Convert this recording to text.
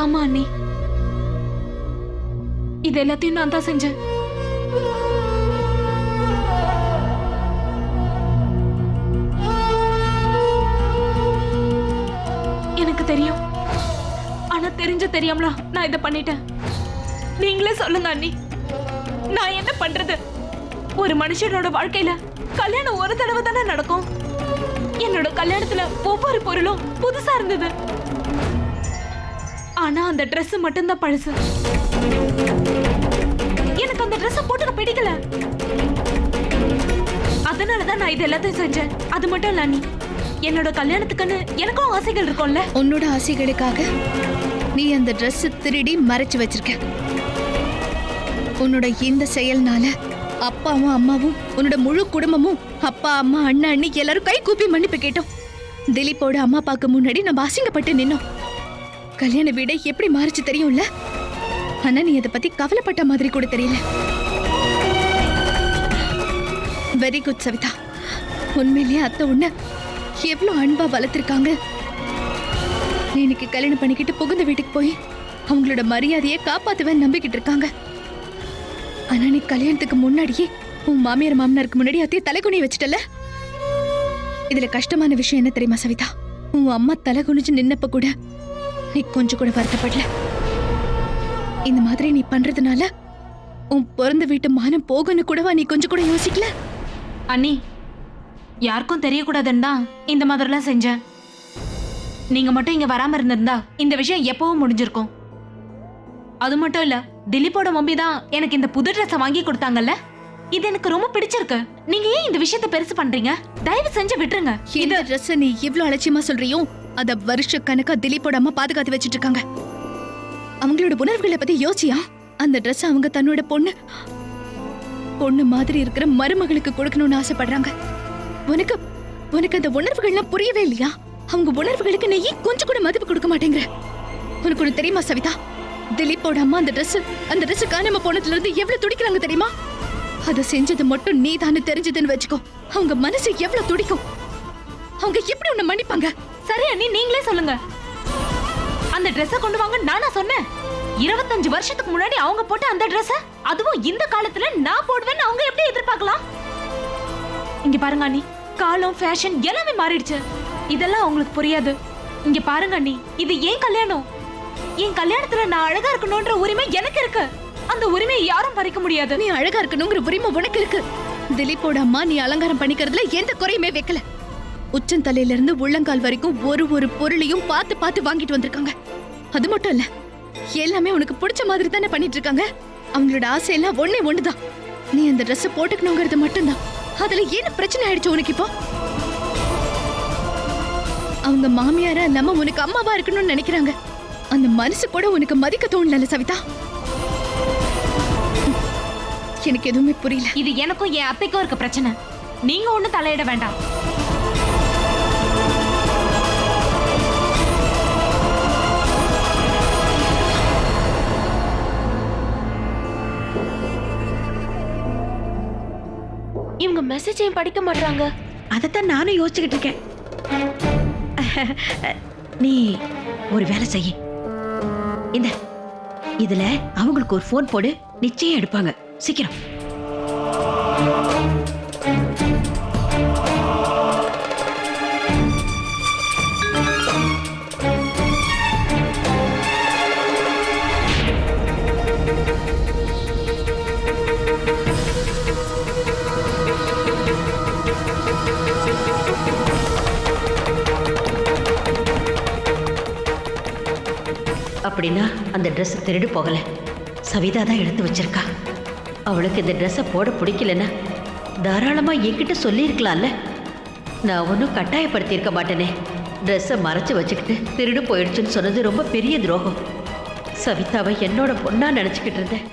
ஆமா அண்ணி, இது எல்லாத்தையும் நான் தான் செஞ்சேன். எனக்கு தெரியும், ஆனா தெரிஞ்ச தெரியாமலா நான் இதை பண்ணிட்டேன். நீங்களே சொல்லுங்க அண்ணி, நான் என்ன பண்றது? ஒரு மனுஷனோட வாழ்க்கையில கல்யாணம் ஒரு தடவை தானே நடக்கும். என்னோட கல்யாணத்துல ஒவ்வொரு பொருளும் புதுசா இருந்தது. ஆனா அந்த Dress மட்டும்தான் பழசு. எனக்கு அந்த Dress போட்டுக்க பிடிக்கல. அதனாலதான் நான் இது எல்லாத்தையும் செஞ்சேன். அது மட்டும் இல்ல அண்ணி, என்னோட கல்யாணத்துக்குன்னு எனக்கும் ஆசைகள் இருக்கும்ல. உன்னோட ஆசைகளுக்காக நீ அந்த Dress திருடி மறைச்சு வச்சிருக்க. உன்னோட இந்த செயல்னால அப்பாவும் அம்மாவும் உன்னோட முழு குடும்பமும் அப்பா அம்மா அண்ணா அண்ணி எல்லாரும் கை கூப்பி மன்னிப்பு கேட்டோம். திலீப்போட அம்மா அப்பாக்கு முன்னாடி நம்ம அசிங்கப்பட்டு நின்னோம். கல்யாண வீடை எப்படி மாறிச்சு தெரியும்ல. ஆனா நீ அதை பத்தி கவலைப்பட்ட மாதிரி கூட தெரியல. Very good Savita. உண்மையிலேயே அத்தை உன்ன எவ்வளவு அன்பா வளர்த்திருக்காங்க. நீ இன்னைக்கு கல்யாணம் பண்ணிக்கிட்டு புகுந்த வீட்டுக்கு போய் அவங்களோட மரியாதையை காப்பாத்துவேன்னு நம்பிக்கிட்டு இருக்காங்க. ஆனா நீ கல்யாணத்துக்கு முன்னாடியே உன் மாமியார் மாமனாருக்கு முன்னாடி அத்தைய தலைகுனி வச்சிட்டல. இதுல கஷ்டமான விஷயம் என்ன தெரியுமா சவிதா? உன் அம்மா தலை குனிஞ்சு நின்னப்ப கூட நீ கொஞ்சம் கூட வருத்தப்படல. இந்த மாதிரி நீ பண்றதுனால உன் பிறந்த வீட்டு மானம் போகன்னு கூடவா நீ கொஞ்சம் கூட யோசிக்கல? அண்ணி, யாருக்கும் தெரியக்கூடாதுன்னு தான் இந்த மாதிரிலாம் செஞ்சேன். நீங்க மட்டும் இங்க வராம இருந்திருந்தா இந்த விஷயம் எப்பவும் முடிஞ்சிருக்கும். அது மட்டும் இல்ல, திலீப்போட மம்மி தான் எனக்கு இந்த புது ட்ரெஸ் வாங்கி கொடுத்தாங்கல்ல. இது எனக்கு ரொம்ப பிடிச்சிருக்கு. நீங்க ஏன் இந்த விஷயத்தை பெருசு பண்றீங்க? தயவு செஞ்சு விட்டுருங்க. இந்த ட்ரெஸ் நீ இவ்ளோ அலட்சியமா சொல்றியோ அத வருஷ கணக்கா திலீப்போட அம்மா பாதுகாத்து வச்சிட்டு இருக்காங்க. அவங்களோட உணர்வுகளை பத்தி யோசியா? அந்த ட்ரெஸ் அவங்க தன்னோட பொண்ணு மாதிரி இருக்கிற மருமகளுக்கு கொடுக்கணும்னு ஆசைப்படுறாங்க. உனக்கு உனக்கு அந்த உணர்வுகள்லாம் புரியவே இல்லையா? அவங்க உணர்வுகளுக்கு நீ கொஞ்சம் கூட மதிப்பு கொடுக்க மாட்டேங்கிற. உனக்கு ஒண்ணு தெரியுமா சவிதா? திலீப்போட அம்மா அந்த ட்ரெஸ் காணாம போனதுல இருந்து எவ்வளவு துடிக்கிறாங்க தெரியுமா? அதை செஞ்சது மட்டும் நீ தானே தெரிஞ்சதுன்னு வச்சுக்கோ, அவங்க மனசு எவ்வளவு துடிக்கும். அவங்க எப்படி உன்னை மன்னிப்பாங்க? சரி அண்ணி, நீங்களே சொல்லுங்க. அந்த ட்ரெஸ்ஸை கொண்டு வாங்க நானா சொன்னேன்? 25 வருஷத்துக்கு முன்னாடி அவங்க போட்ட அந்த ட்ரெஸ், அதுவும் இந்த காலத்துல நான் போடுவேன்னு அவங்க எப்படி எதிர்பார்க்கலாம்? இங்க பாருங்க அண்ணி, காலம் ஃபேஷன் எல்லாமே மாறிடுச்சு. இதெல்லாம் உங்களுக்கு புரியாது. இங்க பாருங்க அண்ணி, இது ஏன் கல்யாணம். என் கல்யாணத்துல நான் அழகா இருக்கணும்ன்ற உரிமை எனக்கு இருக்கு. அந்த உரிமையை யாரும் பறிக்க முடியாது. நீ அழகா இருக்கணுங்கிற உரிமை உனக்கு இருக்கு. திலீப்போட அம்மா நீ அலங்காரம் பண்ணிக்கிறதுல எந்த குறையுமே வைக்கல. உச்சந்தலையில இருந்து உள்ளங்கால் வரைக்கும் ஒரு பொருளையும் பார்த்து பார்த்து வாங்கிட்டு வந்திருக்காங்க. அது மட்டும் இல்ல, எல்லாமே உனக்கு பிடிச்ச மாதிரி தானே பண்ணிட்டு இருக்காங்க. அவங்களோட ஆசை எல்லாம் ஒண்ணுதான், நீ அந்த ட்ரெஸ் போட்டுக்கணுங்கிறது மட்டும்தான். அதுல என்ன பிரச்சனை ஆயிடுச்சு உனக்கு இப்போ? அவங்க மாமியாரா இல்லாம உனக்கு அம்மாவா இருக்கணும்னு நினைக்கிறாங்க. அந்த மனசு கூட உனக்கு மதிக்க தோணல சவிதா. எனக்கு எதுவுமே புரியல. இது எனக்கும் என் அத்தைக்கும் இருக்க பிரச்சனை. நீங்க ஒண்ணு தலையிட வேண்டாம். இவங்க மெசேஜையும் படிக்க மாட்டாங்க. அதைத்தான் நானும் யோசிச்சுக்கிட்டு இருக்கேன். நீ ஒரு வேலை செய்ய, இந்த இதுல அவங்களுக்கு ஒரு போன் போடு, நிச்சயம் எடுப்பாங்க. சீக்கிரம். அப்படின்னா அந்த ட்ரெஸ் திருடு போகல, சவிதா தான் எடுத்து வச்சிருக்கா. அவளுக்கு இந்த ட்ரெஸ்ஸை போட பிடிக்கலன்னா தாராளமா என்கிட்ட சொல்லியிருக்கலாம்ல. நான் ஒன்றும் கட்டாயப்படுத்தியிருக்க மாட்டேனே. ட்ரெஸ்ஸை மறைச்சு வச்சுக்கிட்டு திருடு போயிடுச்சுன்னு சொன்னது ரொம்ப பெரிய துரோகம். சவிதாவை என்னோட பொண்ணா நினச்சிக்கிட்டு இருந்தேன்.